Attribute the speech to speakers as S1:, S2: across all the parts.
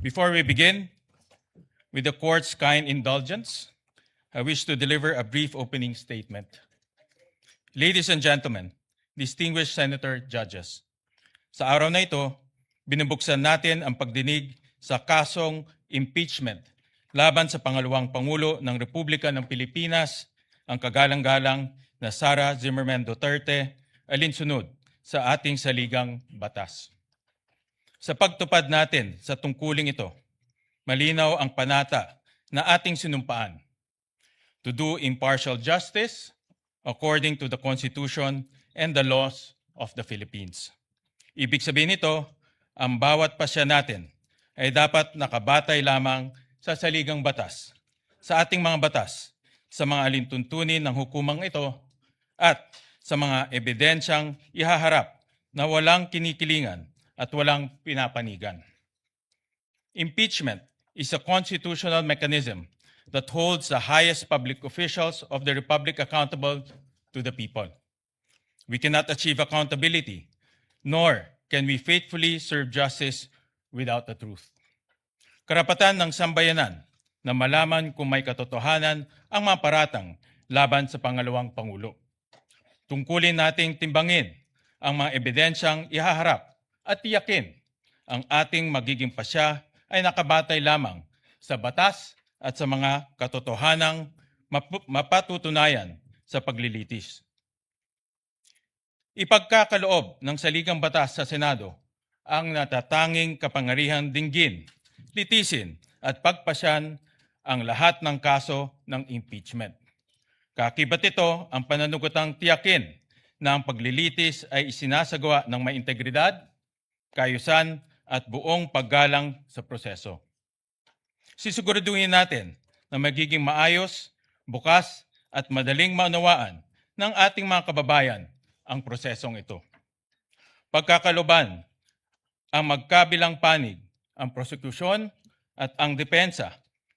S1: Before we begin, with the court's kind indulgence, I wish to deliver a brief opening statement. Ladies and gentlemen, distinguished senator judges, sa araw na ito, binubuksan natin ang pagdinig sa kasong impeachment laban sa pangalawang Pangulo ng Republika ng Pilipinas, ang kagalang-galang na Sara Zimmerman Duterte, alinsunod sa ating saligang batas. Sa pagtupad natin sa tungkuling ito, malinaw ang panata na ating sinumpaan to do impartial justice according to the Constitution and the laws of the Philippines. Ibig sabihin nito, ang bawat pasya natin ay dapat nakabatay lamang sa saligang batas, sa ating mga batas, sa mga alintuntunin ng hukumang ito, at sa mga ebidensyang ihaharap na walang kinikilingan at walang pinapanigan. Impeachment is a constitutional mechanism that holds the highest public officials of the Republic accountable to the people. We cannot achieve accountability, nor can we faithfully serve justice without the truth. Karapatan ng sambayanan na malaman kung may katotohanan ang mga paratang laban sa pangalawang Pangulo. Tungkulin nating timbangin ang mga ebidensyang ihaharap at tiyakin ang ating magiging pasya ay nakabatay lamang sa batas at sa mga katotohanang mapatutunayan sa paglilitis. Ipagkakaloob ng saligang batas sa Senado ang natatanging kapangyarihang dinggin, litisin at pagpasyan ang lahat ng kaso ng impeachment. Kakibat ito ang pananugutang tiyakin na ang paglilitis ay isinasagawa ng may integridad, kaayusan at buong paggalang sa proseso. Sisiguraduhin natin na magiging maayos, bukas at madaling maunawaan ng ating mga kababayan ang prosesong ito. Pagkakaloban ang magkabilang panig, ang prosekusyon at ang depensa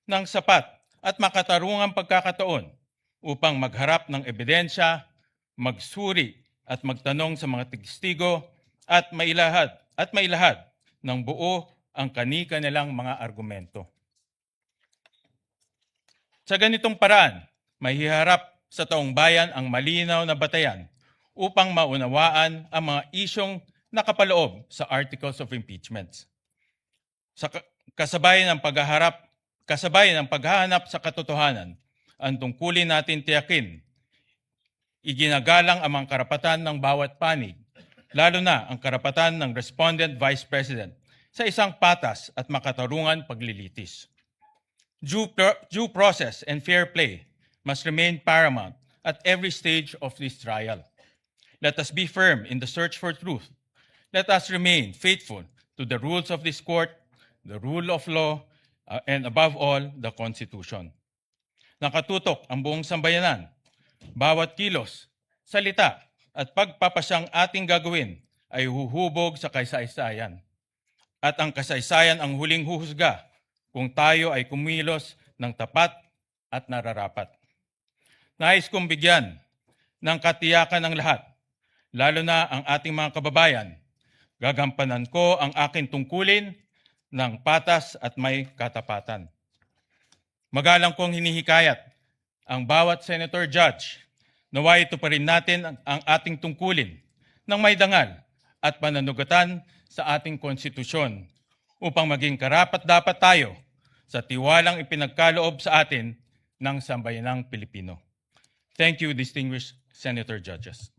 S1: ng sapat at makatarungang pagkakataon upang magharap ng ebidensya, magsuri at magtanong sa mga testigo at mailahad ng buo ang kani-kanilang mga argumento. Sa ganitong paraan, mahiharap sa taong bayan ang malinaw na batayan upang maunawaan ang mga isyong nakapaloob sa Articles of Impeachment. Sa kasabayan ng paghahanap sa katotohanan, ang tungkulin natin tiyakin, iginagalang ang mga karapatan ng bawat panig, lalo na ang karapatan ng respondent vice president sa isang patas at makatarungan paglilitis. Due process and fair play must remain paramount at every stage of this trial. Let us be firm in the search for truth. Let us remain faithful to the rules of this court, the rule of law, and above all, the Constitution. Nakatutok ang buong sambayanan. Bawat kilos, salita, at pagpapasyang ating gagawin ay huhubog sa kasaysayan. At ang kasaysayan ang huling huhusga kung tayo ay kumilos ng tapat at nararapat. Nais kong bigyan ng katiyakan ng lahat, lalo na ang ating mga kababayan. Gagampanan ko ang aking tungkulin ng patas at may katapatan. Magalang kong hinihikayat ang bawat senator judge naway ito pa rin natin ang ating tungkulin ng may dangal at pananugatan sa ating konstitusyon upang maging karapat-dapat tayo sa tiwalang ipinagkaloob sa atin ng sambayanang Pilipino. Thank you, distinguished senator judges.